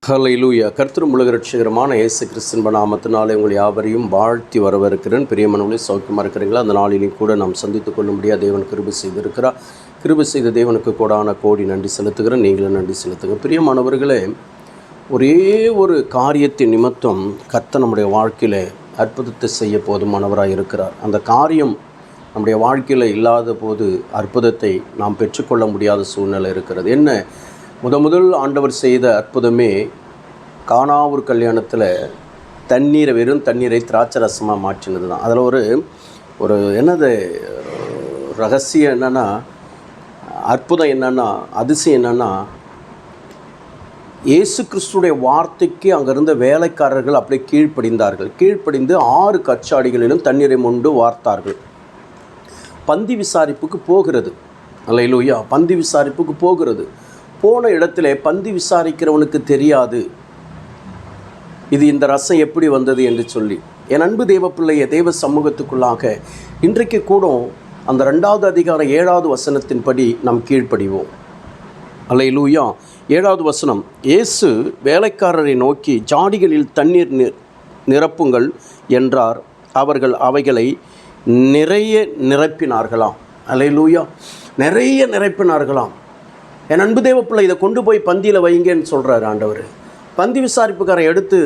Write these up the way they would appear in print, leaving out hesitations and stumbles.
ஹல்லேலூயா. கர்த்தரும் உலக இரட்சகருமான இயேசு கிறிஸ்துவின் நாமத்தினாலே உங்கள் யாவரையும் வாழ்த்தி வரவேற்கிறேன். பிரியமானவர்களே, சௌக்கியமாக இருக்கிறீங்களா? அந்த நாளிலும் கூட நாம் சந்தித்துக் கொள்ள முடியாது. தேவன் கிருபை செய்திருக்கிறார். கிருபை செய்த தேவனுக்கு கோடான கோடி நன்றி செலுத்துகிறேன். நீங்களும் நன்றி செலுத்துங்க. பிரியமானவர்களே, ஒரே ஒரு காரியத்தின் நிமித்தம் கர்த்தர் நம்முடைய வாழ்க்கையில் அற்புதத்தை செய்ய போதுமானவராக இருக்கிறார். அந்த காரியம் நம்முடைய வாழ்க்கையில் இல்லாத போது அற்புதத்தை நாம் பெற்றுக்கொள்ள முடியாத சூழ்நிலை இருக்கிறது. என்ன? முதல் ஆண்டவர் செய்த அற்புதமே கானாவூர் கல்யாணத்தில் வெறும் தண்ணீரை திராட்சை ரசமாக மாற்றினது தான். அதில் ஒரு என்னது ரகசியம் என்னென்னா, அற்புதம் என்னென்னா, அதிசயம் என்னென்னா, இயேசு கிறிஸ்துடைய வார்த்தைக்கு அங்கே இருந்த வேலைக்காரர்கள் அப்படியே கீழ்ப்படிந்து 6 கச்சாடிகளிலும் தண்ணீரை மொண்டு வார்த்தார்கள். பந்தி விசாரிப்புக்கு போகிறது. அல்லேலூயா. பந்தி விசாரிப்புக்கு போகிறது. போன இடத்துல பந்தி விசாரிக்கிறவனுக்கு தெரியாது இது இந்த ரசம் எப்படி வந்தது என்று சொல்லி. என் அன்பு தேவ பிள்ளைய, தேவ சமூகத்துக்குள்ளாக இன்றைக்கு கூட அந்த 2வது அதிகாரம் 7வது வசனத்தின்படி நாம் கீழ்ப்படிவோம். அல்லேலூயா. 7வது வசனம், இயேசு வேலைக்காரரை நோக்கி ஜாடிகளில் தண்ணீர் நிரப்புங்கள் என்றார். அவர்கள் அவைகளை நிறைய நிரப்பினார்களாம். அல்லேலூயா. நிறைய நிரப்பினார்களாம். என் அன்பு தேவப்பிள்ளை, இதை கொண்டு போய் பந்தியில் வைங்கன்னு சொல்கிறார் ஆண்டவர். பந்தி விசாரிப்புக்காரை எடுத்து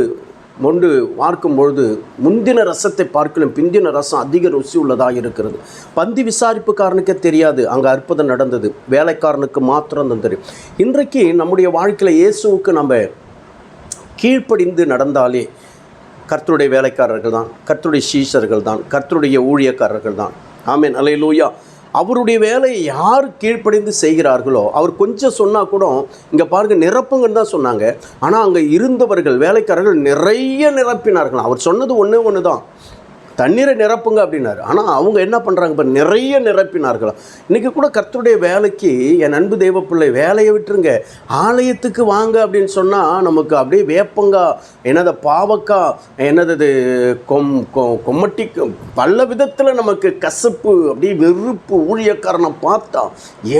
மொண்டு பார்க்கும் பொழுது முந்தின ரசத்தை பார்க்கலும் பிந்தின ரசம் அதிக ருசி உள்ளதாக இருக்கிறது. பந்தி விசாரிப்புக்காரனுக்கே தெரியாது அங்கே அற்புதம் நடந்தது. வேலைக்காரனுக்கு மாத்திரம் தான் தெரியும். இன்றைக்கு நம்முடைய வாழ்க்கையில் இயேசுவுக்கு நம்ம கீழ்ப்படிந்து நடந்தாலே கர்த்தருடைய வேலைக்காரர்கள் தான், கர்த்தருடைய சீஷர்கள் தான், கர்த்தருடைய ஊழியக்காரர்கள் தான். ஆமென். அல்லேலூயா. அவருடைய வேலையை யார் கீழ்ப்படிந்து செய்கிறார்களோ, அவர் கொஞ்சம் சொன்னால் கூட இங்கே பாருங்கள் நிரப்புங்கன்னு தான் சொன்னாங்க. ஆனால் அங்கே இருந்தவர்கள் வேலைக்காரர்கள் நிறைய நிரப்பினார்கள். அவர் சொன்னது ஒன்று தான், தண்ணீரை நிரப்புங்க அப்படின்னாரு. ஆனால் அவங்க என்ன பண்ணுறாங்க? இப்போ நிறைய நிரப்பினார்களாம். இன்றைக்கி கூட கர்த்தருடைய வேலைக்கு என் அன்பு தேவ பிள்ளை, வேலையை விட்டுருங்க, ஆலயத்துக்கு வாங்க அப்படின்னு சொன்னால் நமக்கு அப்படியே வேப்பங்காய், என்னது பாவக்காய், என்னது கொம்மட்டி, பல விதத்தில் நமக்கு கசப்பு, அப்படியே வெறுப்பு. ஊழியக்காரனை பார்த்தா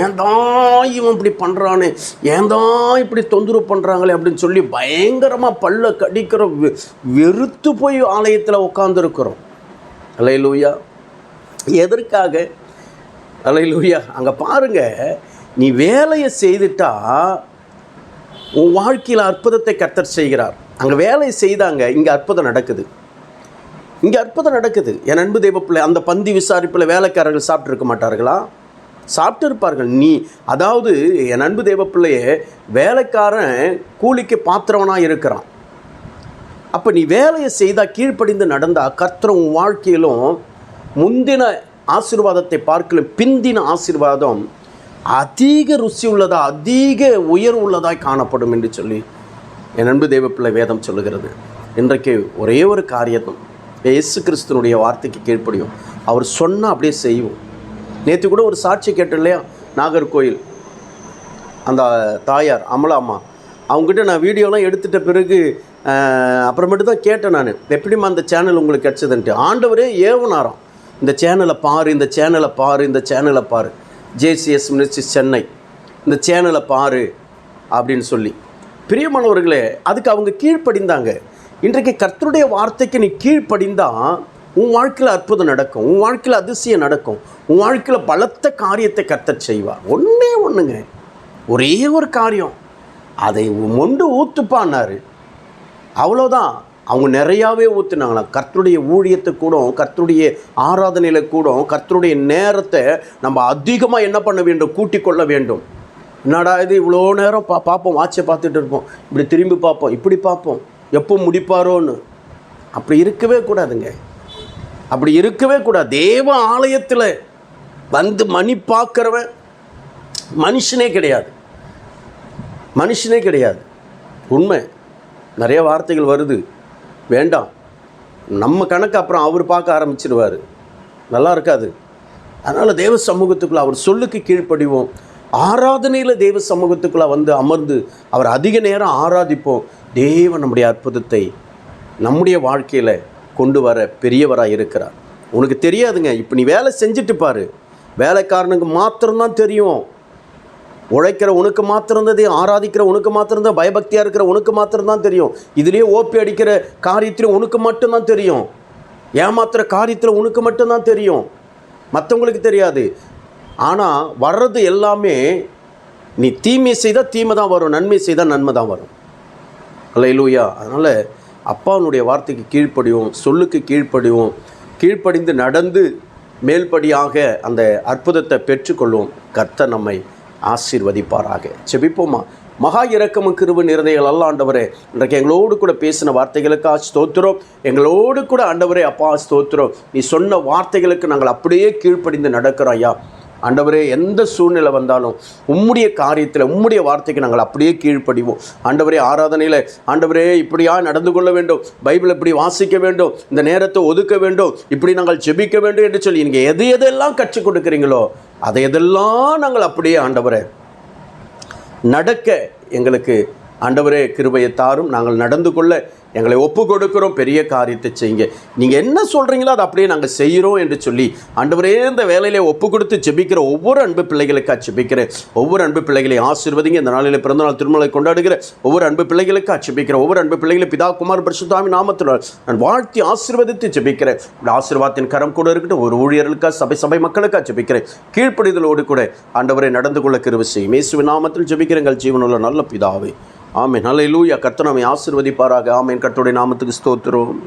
ஏன்தான் இவன் இப்படி பண்ணுறானே, ஏன்தான் இப்படி தொந்தரவு பண்ணுறாங்களே அப்படின்னு சொல்லி பயங்கரமாக பல்ல கடிக்கிற வெறுத்து போய் ஆலயத்தில் உட்காந்துருக்குறோம். அல்லேலூயா. எதற்காக? அல்லேலூயா. அங்கே பாருங்கள், நீ வேலையை செய்துட்டா உன் வாழ்க்கையில் அற்புதத்தை கர்த்தர் செய்கிறார். அங்கே வேலையை செய்தாங்க, இங்கே அற்புதம் நடக்குது. என் அன்பு தேவப்பிள்ளை, அந்த பந்தி விசாரிப்பில் வேலைக்காரர்கள் சாப்பிட்ருக்க மாட்டார்களா? சாப்பிட்டு இருப்பார்கள். அதாவது என் அன்பு தேவப்பிள்ளையே, வேலைக்காரன் கூலிக்கு பாத்திரவனாக இருக்கிறான். அப்போ நீ வேலையை செய்தால், கீழ்ப்படிந்து நடந்தால், கர்த்தர் உன் வாழ்க்கையிலும் முந்தின ஆசீர்வாதத்தை பார்க்கலும் பிந்தின ஆசீர்வாதம் அதிக ருசி உள்ளதாக, அதிக உயர்வு உள்ளதாக காணப்படும் என்று சொல்லி என் அன்பு தேவப்பிள்ளை வேதம் சொல்லுகிறது. இன்றைக்கு ஒரே ஒரு காரியம், இயேசு கிறிஸ்துனுடைய வார்த்தைக்கு கீழ்ப்படியும். அவர் சொன்னால் அப்படியே செய்வோம். நேற்று கூட ஒரு சாட்சி கேட்டேன் இல்லையா? நாகர்கோயில் அந்த தாயார் அமலாம்மா, அவங்ககிட்ட நான் வீடியோலாம் எடுத்துகிட்ட பிறகு அப்புறமேட்டு தான் கேட்டேன் நான், எப்படிமா அந்த சேனல் உங்களுக்கு கிடச்சதுன்ட்டு. ஆண்டவரே ஏவனாராம், இந்த சேனலை பாரு, ஜேசிஎஸ் மினிஸ்ட்ரிஸ் சென்னை, இந்த சேனலை பாரு அப்படின்னு சொல்லி. பிரியமானவர்களே, அதுக்கு அவங்க கீழ்ப்படிந்தாங்க. இன்றைக்கு கர்த்தருடைய வார்த்தைக்கு நீ கீழ்ப்படிந்தால் உன் வாழ்க்கையில் அற்புதம் நடக்கும், உன் வாழ்க்கையில் அதிசயம் நடக்கும், உன் வாழ்க்கையில் பலத்த காரியத்தை கர்த்தர் செய்வார். ஒன்றுங்க, ஒரே ஒரு காரியம், அதை மொண்டு ஊற்றுப்பான்னாரு. அவ்வளோதான். அவங்க நிறையாவே ஊற்றுனாங்களாம். கர்த்தருடைய ஊழியத்தை கூட, கர்த்தருடைய ஆராதனையில் கூட, கர்த்தருடைய நேரத்தை நம்ம அதிகமாக என்ன பண்ண வேண்டும்? கூட்டி கொள்ள வேண்டும். என்னடா இது, இவ்வளோ நேரம் பார்ப்போம், வாட்சை பார்த்துட்டு இருப்போம், இப்படி திரும்பி பார்ப்போம், இப்படி பார்ப்போம், எப்போ முடிப்பாரோன்னு. அப்படி இருக்கவே கூடாதுங்க. தேவ ஆலயத்தில் வந்து மணி பார்க்குறவன் மனுஷனே கிடையாது. உண்மை. நிறைய வார்த்தைகள் வருது, வேண்டாம். நம்ம கணக்கு அப்புறம் அவர் பார்க்க ஆரம்பிச்சிடுவார், நல்லா இருக்காது. அதனால் தேவ சமூகத்துக்குள்ளே அவர் சொல்லுக்கு கீழ்ப்படிவோம். ஆராதனையில் தேவ சமூகத்துக்குள்ளே வந்து அமர்ந்து அவர் அதிக நேரம் ஆராதிப்போம். தேவன் நம்முடைய அற்புதத்தை நம்முடைய வாழ்க்கையில் கொண்டு வர பெரியவராக இருக்கிறார். உனக்கு தெரியாதுங்க. இப்போ நீ வேலை செஞ்சுட்டு பாரு, வேலைக்காரனுக்கு மாத்திரம்தான் தெரியும். உழைக்கிற உனக்கு மாத்திரம்தான், ஆராதிக்கிற உனக்கு மாத்திரம்தான், பயபக்தியாக இருக்கிற உனக்கு மாத்திரம்தான் தெரியும். இதுலேயே ஓப்பி அடிக்கிற காரியத்தில் உனக்கு மட்டும்தான் தெரியும். ஏமாத்துற காரியத்தில் உனக்கு மட்டும்தான் தெரியும், மற்றவங்களுக்கு தெரியாது. ஆனால் வர்றது எல்லாமே நீ தீமை செய்தால் தீமை தான் வரும், நன்மை செய்தால் நன்மை தான் வரும். அல்லேலூயா. அதனால் அப்பாவுடைய வார்த்தைக்கு கீழ்ப்படிவோம், சொல்லுக்கு கீழ்ப்படிவோம், கீழ்ப்படிந்து நடந்து மேல்படியாக அந்த அற்புதத்தை பெற்றுக்கொள்வோம். கர்த்தர் நம்மை ஆசீர்வதிப்பாராக. செபிப்போமா. மகா இரக்கமும் கிருபை நிறைந்தவர்கள் அல்ல ஆண்டவரே, இன்றைக்கு எங்களோடு கூட பேசின வார்த்தைகளுக்காக ஸ்தோத்திரம். எங்களோடு கூட ஆண்டவரே அப்பா ஸ்தோத்திரம். நீ சொன்ன வார்த்தைகளுக்கு நாங்கள் அப்படியே கீழ்ப்படிந்து நடக்கிறோம் ஐயா. ஆண்டவரே, எந்த சூழ்நிலை வந்தாலும் உம்முடைய காரியத்தில் உம்முடைய வார்த்தைக்கு நாங்கள் அப்படியே கீழ்ப்படிவோம். ஆண்டவரே, ஆராதனையில் ஆண்டவரே இப்படியா நடந்து கொள்ள வேண்டும், பைபிள் இப்படி வாசிக்க வேண்டும், இந்த நேரத்தை ஒதுக்க வேண்டும், இப்படி நாங்கள் ஜெபிக்க வேண்டும் என்று சொல்லி நீங்கள் எதெல்லாம் கற்றுக் கொடுக்குறீங்களோ அதையெல்லாம் நாங்கள் அப்படியே ஆண்டவரே நடக்க எங்களுக்கு ஆண்டவரே கிருபையை தாரும். நாங்கள் நடந்து கொள்ள எங்களை ஒப்பு கொடுக்கிறோம். பெரிய காரியத்தை செய்யுங்க, நீங்கள் என்ன சொல்கிறீங்களோ அதை அப்படியே நாங்கள் செய்கிறோம் என்று சொல்லி ஆண்டவரே இந்த வேலையிலே ஒப்பு கொடுத்து ஜெபிக்கிற ஒவ்வொரு அன்பு பிள்ளைகளுக்காக ஜெபிக்கிறேன். ஒவ்வொரு அன்பு பிள்ளைகளை ஆசீர்வதிங்க. இந்த நாளில் பிறந்தநாள் திருமலை கொண்டாடுகிற ஒவ்வொரு அன்பு பிள்ளைகளுக்காக ஜெபிக்கிறேன். ஒவ்வொரு அன்பு பிள்ளைகளை பிதா குமார் பரிசுத்தாவின் நாமத்தினால் நான் வாழ்த்தி ஆசீர்வதித்து ஜெபிக்கிறேன். ஆசீர்வாதத்தின் கரம் கூட இருக்கட்டும். ஒரு ஊழியர்களுக்காக சபை மக்களுக்காக ஜெபிக்கிறேன். கீழ்ப்படிதலோடு கூட ஆண்டவரை நடந்து கொள்ள கிருபை செய்யும். இயேசுவின் நாமத்தில் ஜெபிக்கிறேன் எங்கள் ஜீவனுள்ள நல்ல பிதாவே. ஆமென். ஹல்லேலூயா. கர்த்தர் நம்மை ஆசீர்வதிப்பாராக. ஆமென். கர்த்தருடைய நாமத்துக்கு ஸ்தோத்திரம்.